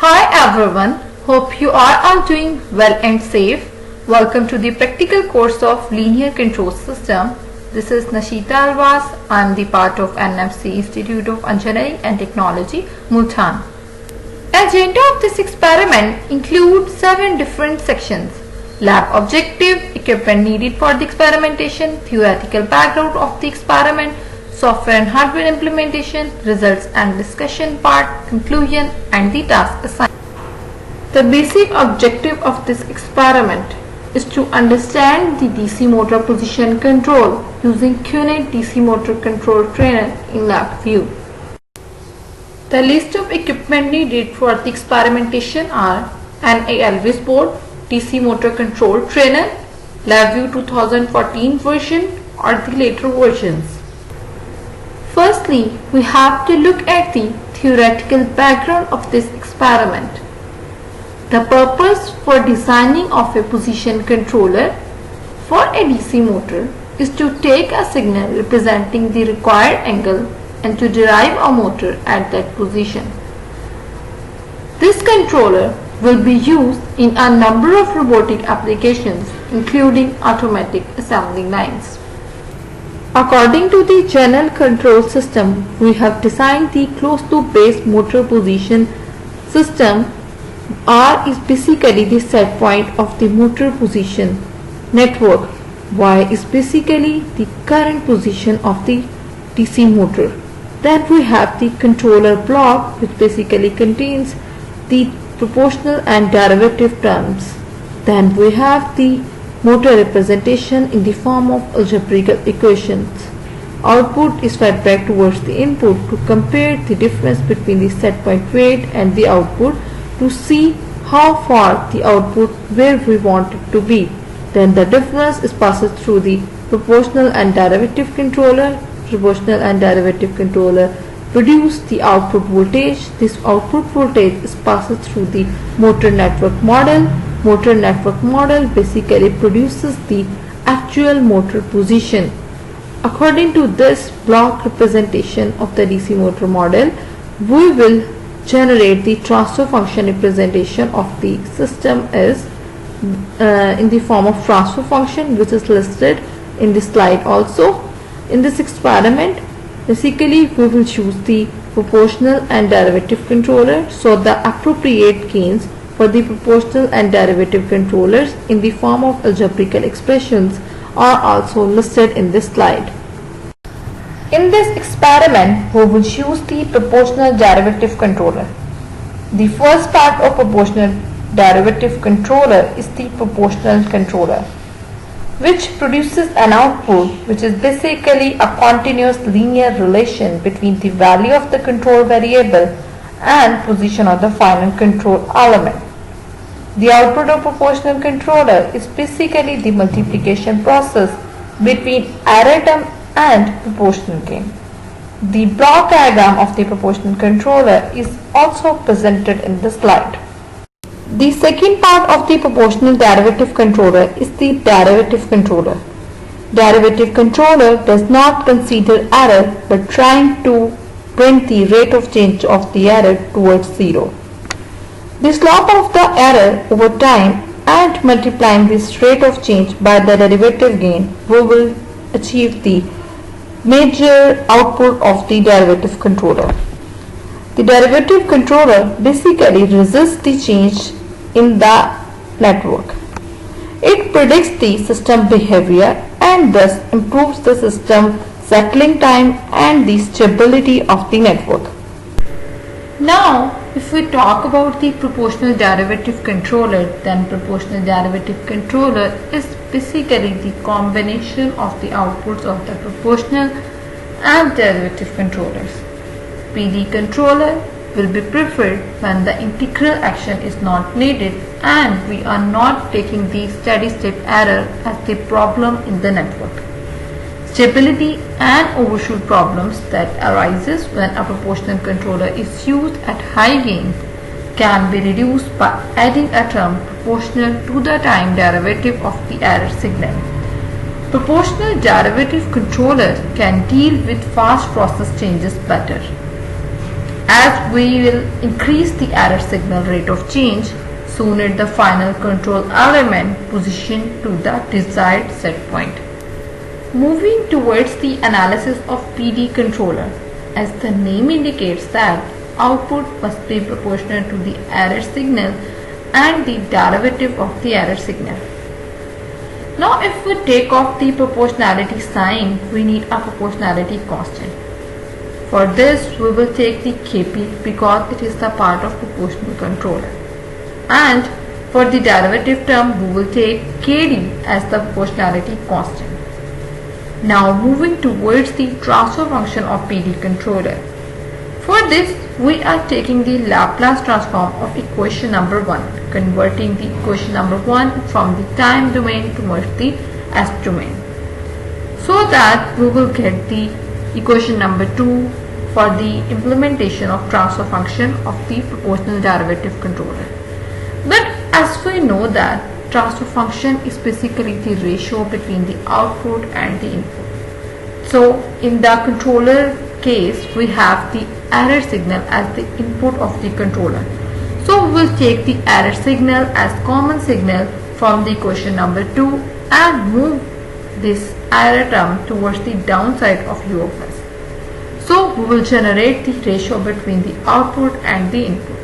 Hi everyone, hope you are all doing well and safe. Welcome to the practical course of Linear Control System. This is Nashita Alwas. I am the part of NFC Institute of Engineering and Technology, Multan. Agenda of this experiment includes 7 different sections: lab objective, equipment needed for the experimentation, theoretical background of the experiment, software and hardware implementation, results and discussion part, conclusion, and the task assignment. The basic objective of this experiment is to understand the DC motor position control using QNET DC motor control trainer in LabVIEW. The list of equipment needed for the experimentation are an Elvis board, DC motor control trainer, LabVIEW 2014 version or the later versions. Firstly, we have to look at the theoretical background of this experiment. The purpose for designing of a position controller for a DC motor is to take a signal representing the required angle and to derive a motor at that position. This controller will be used in a number of robotic applications, including automatic assembly lines. According to the general control system, we have designed the closed-loop based motor position system. R is basically the set point of the motor position network. Y is basically the current position of the DC motor. Then we have the controller block, which basically contains the proportional and derivative terms. Then we have the motor representation in the form of algebraical equations. Output is fed back towards the input to compare the difference between the set point weight and the output to see how far the output where we want it to be. Then the difference is passed through the proportional and derivative controller. Proportional and derivative controller produce the output voltage. This output voltage is passed through the motor network model. Motor network model basically produces the actual motor position. According to this block representation of the DC motor model, we will generate the transfer function representation of the system is in the form of transfer function, which is listed in this slide also. In this experiment, basically we will choose the proportional and derivative controller, so the appropriate gains for the proportional and derivative controllers in the form of algebraical expressions are also listed in this slide. In this experiment, we will choose the proportional derivative controller. The first part of proportional derivative controller is the proportional controller, which produces an output which is basically a continuous linear relation between the value of the control variable and position of the final control element. The output of proportional controller is basically the multiplication process between error term and proportional gain. The block diagram of the proportional controller is also presented in the slide. The second part of the proportional derivative controller is the derivative controller. Derivative controller does not consider error but trying to bring the rate of change of the error towards zero. The slope of the error over time and multiplying this rate of change by the derivative gain, we will achieve the major output of the derivative controller. The derivative controller basically resists the change in the network. It predicts the system behavior and thus improves the system settling time and the stability of the network. Now, if we talk about the proportional derivative controller, then proportional derivative controller is basically the combination of the outputs of the proportional and derivative controllers. PD controller will be preferred when the integral action is not needed and we are not taking the steady state error as the problem in the network. Stability and overshoot problems that arises when a proportional controller is used at high gain can be reduced by adding a term proportional to the time derivative of the error signal. Proportional derivative controller can deal with fast process changes better. As we will increase the error signal rate of change, sooner the final control element positioned to the desired set point. Moving towards the analysis of PD controller, as the name indicates that output must be proportional to the error signal and the derivative of the error signal. Now if we take off the proportionality sign, we need a proportionality constant. For this we will take the Kp because it is the part of proportional controller. And for the derivative term we will take Kd as the proportionality constant. Now moving towards the transfer function of PD controller. For this we are taking the Laplace transform of equation number 1, converting the equation number 1 from the time domain towards the S domain, so that we will get the equation number 2 for the implementation of transfer function of the proportional derivative controller. But as we know that transfer function is basically the ratio between the output and the input. So in the controller case we have the error signal as the input of the controller. So we will take the error signal as common signal from the equation number 2 and move this error term towards the downside of U of S. So we will generate the ratio between the output and the input.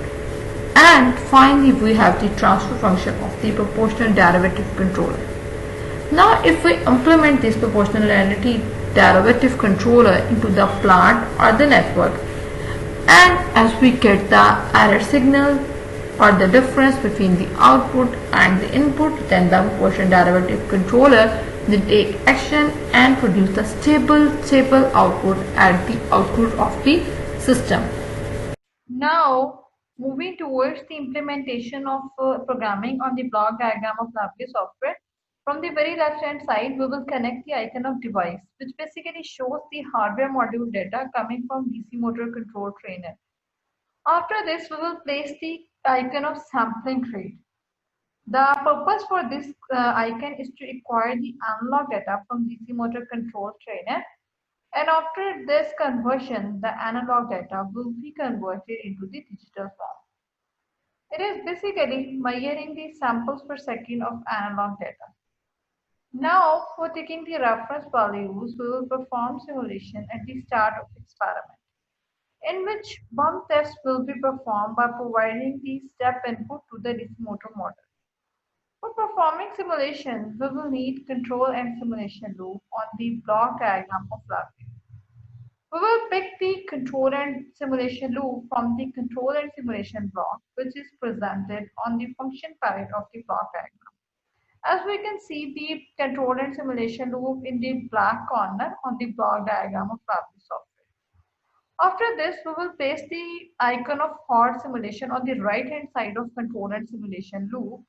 And finally we have the transfer function of the proportional derivative controller. Now if we implement this proportionality derivative controller into the plant or the network, and as we get the error signal or the difference between the output and the input, then the proportional derivative controller will take action and produce the stable output at the output of the system. Now moving towards the implementation of programming on the block diagram of Laplace software. From the very left hand side we will connect the icon of device, which basically shows the hardware module data coming from DC motor control trainer. After this we will place the icon of sampling rate. The purpose for this icon is to acquire the analog data from DC motor control trainer, and after this conversion the analog data will be converted into the digital form. It is basically measuring the samples per second of analog data. Now for taking the reference values, we will perform simulation at the start of the experiment, in which bump tests will be performed by providing the step input to the DC motor model. For performing simulation, we will need control and simulation loop on the block diagram of Laplace. We will pick the control and simulation loop from the control and simulation block, which is presented on the function palette of the block diagram. As we can see the control and simulation loop in the black corner on the block diagram of Laplace software. After this, we will paste the icon of hard simulation on the right hand side of control and simulation loop.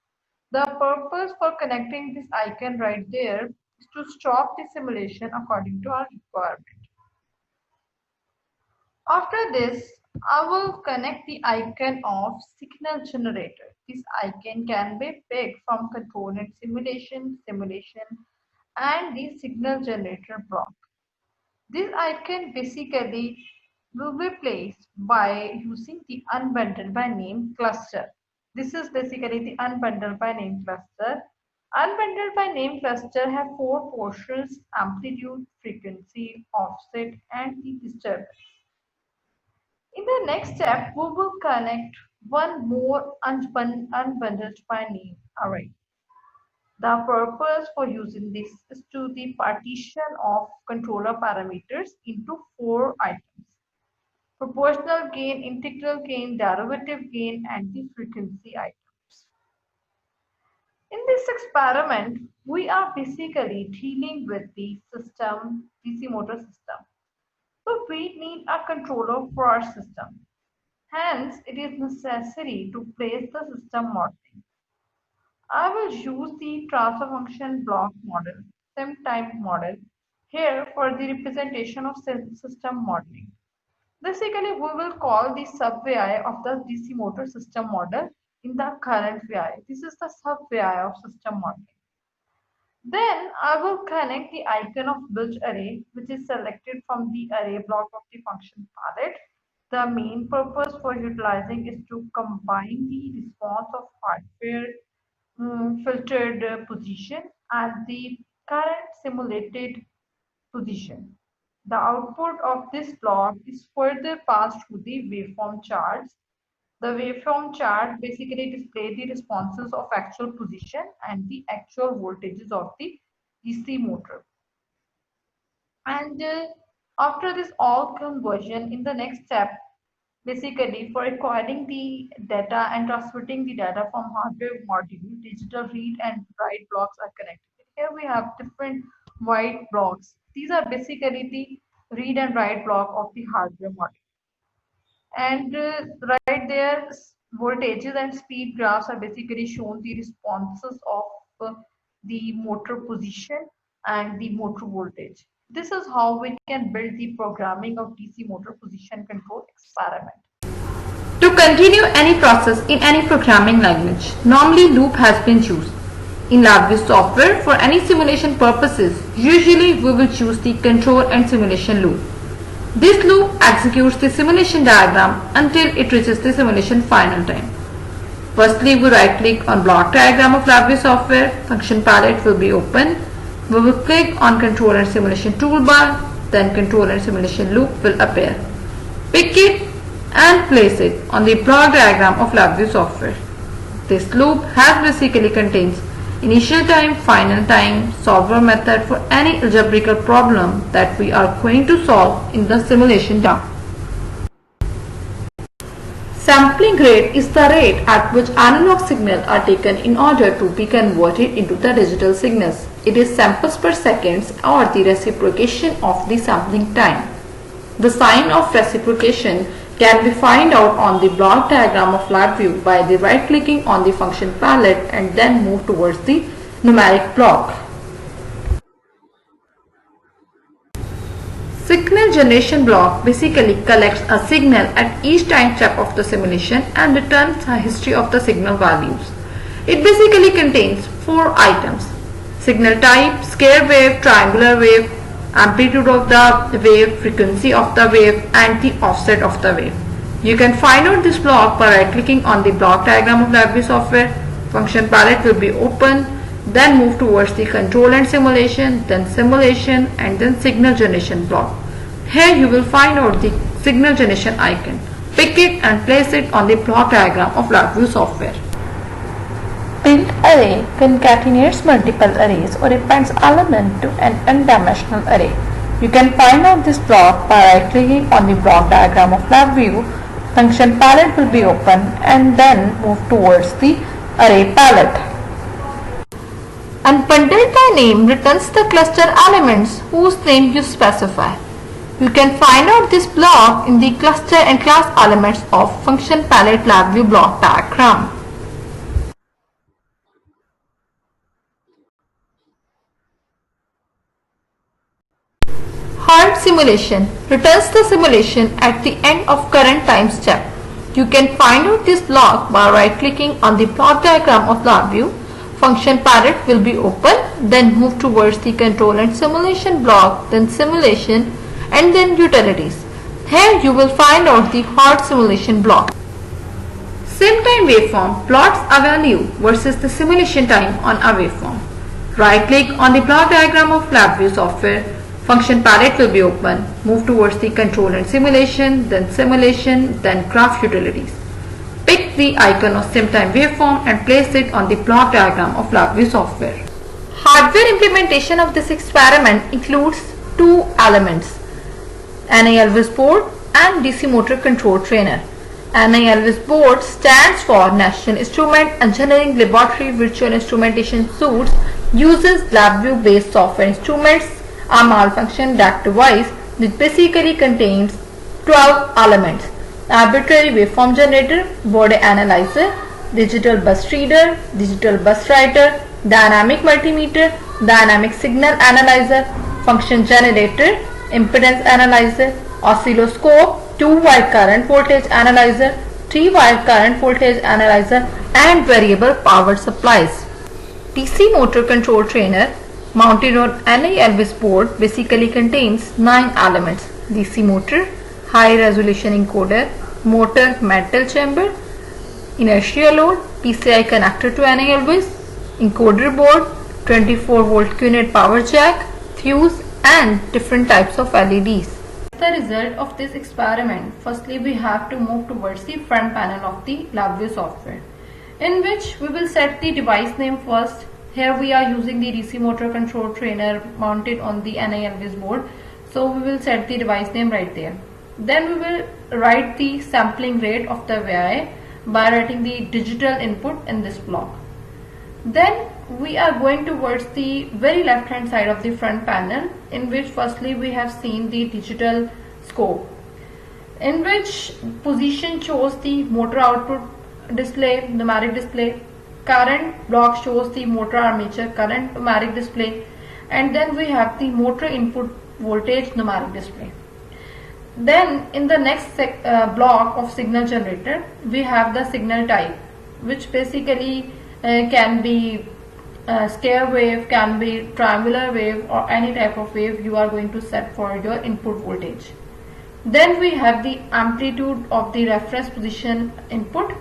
The purpose for connecting this icon right there is to stop the simulation according to our requirement. After this, I will connect the icon of signal generator. This icon can be picked from control and simulation, and the signal generator block. This icon basically will be placed by using the unbundled by name cluster. This is basically the unbundled by name cluster. Unbundled by name cluster have four portions: amplitude, frequency, offset, and the disturbance. In the next step, we will connect one more unbundled by name array. The purpose for using this is to the partition of controller parameters into four items: proportional gain, integral gain, derivative gain, and the frequency items. In this experiment, we are basically dealing with the system, DC motor system. So we need a controller for our system. Hence, it is necessary to place the system modeling. I will use the transfer function block model, sim type model, here for the representation of system modeling. Basically, we will call the sub VI of the DC motor system model in the current VI. This is the sub VI of system modeling. Then I will connect the icon of build array, which is selected from the array block of the function palette. The main purpose for utilizing is to combine the response of hardware filtered position and the current simulated position. The output of this block is further passed to the waveform charts. The waveform chart basically displays the responses of actual position and the actual voltages of the DC motor. And after this all conversion, in the next step, basically for acquiring the data and transmitting the data from hardware module, digital read and write blocks are connected. Here we have different white blocks. These are basically the read and write block of the hardware module. And right there, voltages and speed graphs are basically shown the responses of the motor position and the motor voltage. This is how we can build the programming of DC motor position control experiment. To continue any process in any programming language, normally loop has been used. In LabVIEW software, for any simulation purposes, usually we will choose the control and simulation loop. This loop executes the simulation diagram until it reaches the simulation final time. Firstly, we right click on block diagram of LabVIEW software, function palette will be open. We will click on control and simulation toolbar, then control and simulation loop will appear. Pick it and place it on the block diagram of LabVIEW software. This loop has basically contains initial time, final time, solver method for any algebraical problem that we are going to solve in the simulation down. Sampling rate is the rate at which analog signals are taken in order to be converted into the digital signals. It is samples per second or the reciprocation of the sampling time. The sign of reciprocation can be found out on the block diagram of LabVIEW by the right clicking on the function palette and then move towards the numeric block. Signal generation block basically collects a signal at each time step of the simulation and returns a history of the signal values. It basically contains 4 items: signal type, square wave, triangular wave, amplitude of the wave, frequency of the wave and the offset of the wave. You can find out this block by right clicking on the block diagram of LabVIEW software. Function palette will be open, then move towards the control and simulation, then simulation and then signal generation block. Here you will find out the signal generation icon. Pick it and place it on the block diagram of LabVIEW software. Build array concatenates multiple arrays or appends element to an n-dimensional array. You can find out this block by right clicking on the block diagram of LabVIEW. Function palette will be open and then move towards the array palette. Unbundled by name returns the cluster elements whose name you specify. You can find out this block in the cluster and class elements of function palette LabVIEW block diagram. Hard simulation returns the simulation at the end of current time step. You can find out this block by right clicking on the block diagram of LabVIEW. Function palette will be open, then move towards the control and simulation block, then simulation and then utilities. Here you will find out the hard simulation block. Sim time waveform plots a value versus the simulation time on a waveform. Right click on the block diagram of LabVIEW software. Function palette will be open. Move towards the control and simulation, then graph utilities. Pick the icon of SimTime waveform and place it on the block diagram of LabVIEW software. Hardware implementation of this experiment includes 2 elements: NA-LVIS board and DC motor control trainer. NA-LVIS board stands for National Instrument Engineering Laboratory Virtual Instrumentation Suites, uses LabVIEW based software instruments, a malfunction DAC device which basically contains 12 elements: arbitrary waveform generator, body analyzer, digital bus reader, digital bus writer, dynamic multimeter, dynamic signal analyzer, function generator, impedance analyzer, oscilloscope, 2-wire current voltage analyzer, 3-wire current voltage analyzer and variable power supplies. DC motor control trainer mounted on NA-LVIS board basically contains 9 elements: DC motor, high resolution encoder, motor metal chamber, inertia load, PCI connector to NALVs, encoder board, 24 volt QNED power jack, fuse and different types of LEDs. The result of this experiment, firstly we have to move towards the front panel of the LabVIEW software, in which we will set the device name first. Here we are using the DC motor control trainer mounted on the NALVs board, so we will set the device name right there. Then we will write the sampling rate of the VI by writing the digital input in this block. Then we are going towards the very left hand side of the front panel, in which firstly we have seen the digital scope, in which position shows the motor output display, numeric display, current block shows the motor armature current numeric display, and then we have the motor input voltage numeric display. Then in the next block of signal generator we have the signal type, which basically can be square wave, can be triangular wave, or any type of wave you are going to set for your input voltage. Then we have the amplitude of the reference position input.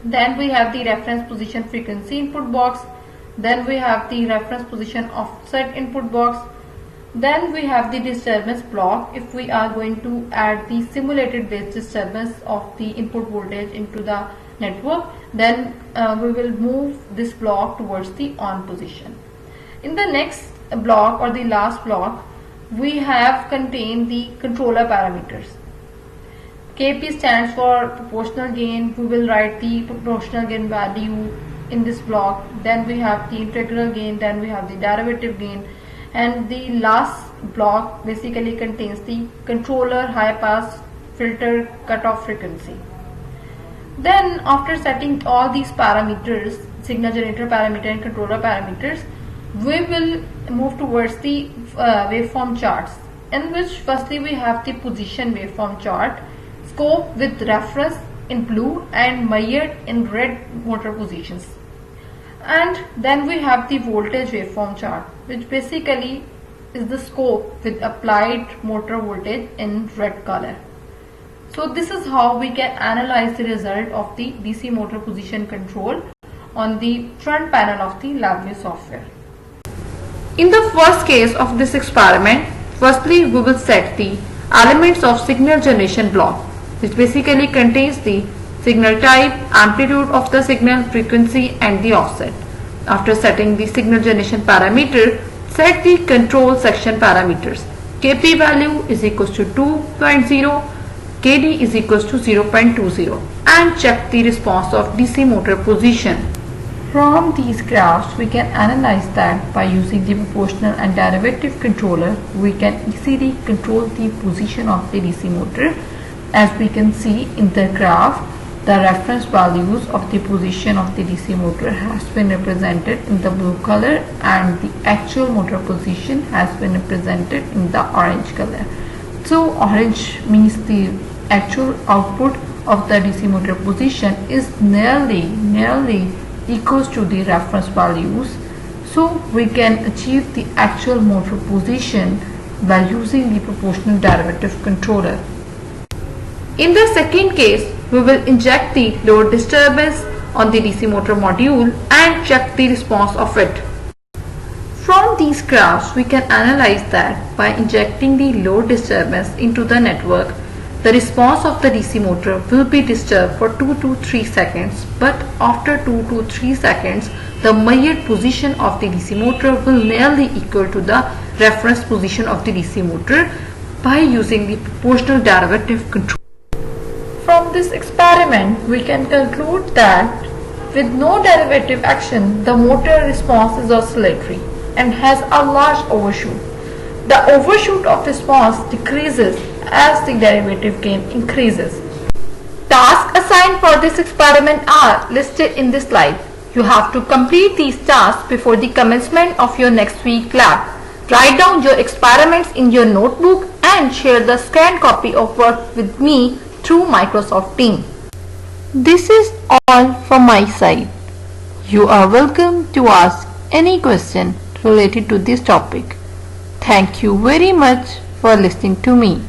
Then we have the reference position frequency input box. Then we have the reference position offset input box. Then we have the disturbance block. If we are going to add the simulated base disturbance of the input voltage into the network, then we will move this block towards the on position. In the next block, or the last block, we have contained the controller parameters. KP stands for proportional gain. We will write the proportional gain value in this block. Then we have the integral gain, then we have the derivative gain, and the last block basically contains the controller high pass filter cutoff frequency. Then after setting all these parameters, signal generator parameter and controller parameters, we will move towards the waveform charts, in which firstly we have the position waveform chart, scope with reference in blue and Maillard in red motor positions. And then we have the voltage waveform chart, which basically is the scope with applied motor voltage in red color. So this is how we can analyze the result of the DC motor position control on the front panel of the LabVIEW software. In the first case of this experiment, firstly we will set the elements of signal generation block, which basically contains the signal type, amplitude of the signal, frequency and the offset. After setting the signal generation parameter, set the control section parameters. Kp value is equals to 2.0, Kd is equals to 0.20, and check the response of DC motor position. From these graphs, we can analyze that by using the proportional and derivative controller, we can easily control the position of the DC motor. As we can see in the graph, the reference values of the position of the DC motor has been represented in the blue color, and the actual motor position has been represented in the orange color. So orange means the actual output of the DC motor position is nearly equals to the reference values. So we can achieve the actual motor position by using the proportional derivative controller. In the second case, we will inject the load disturbance on the DC motor module and check the response of it. From these graphs, we can analyze that by injecting the load disturbance into the network, the response of the DC motor will be disturbed for 2 to 3 seconds, but after 2 to 3 seconds, the Maillard position of the DC motor will nearly equal to the reference position of the DC motor by using the proportional derivative control. From this experiment, we can conclude that with no derivative action, the motor response is oscillatory and has a large overshoot. The overshoot of response decreases as the derivative gain increases. Tasks assigned for this experiment are listed in this slide. You have to complete these tasks before the commencement of your next week lab. Write down your experiments in your notebook and share the scanned copy of work with me through Microsoft Teams. This is all from my side. You are welcome to ask any question related to this topic. Thank you very much for listening to me.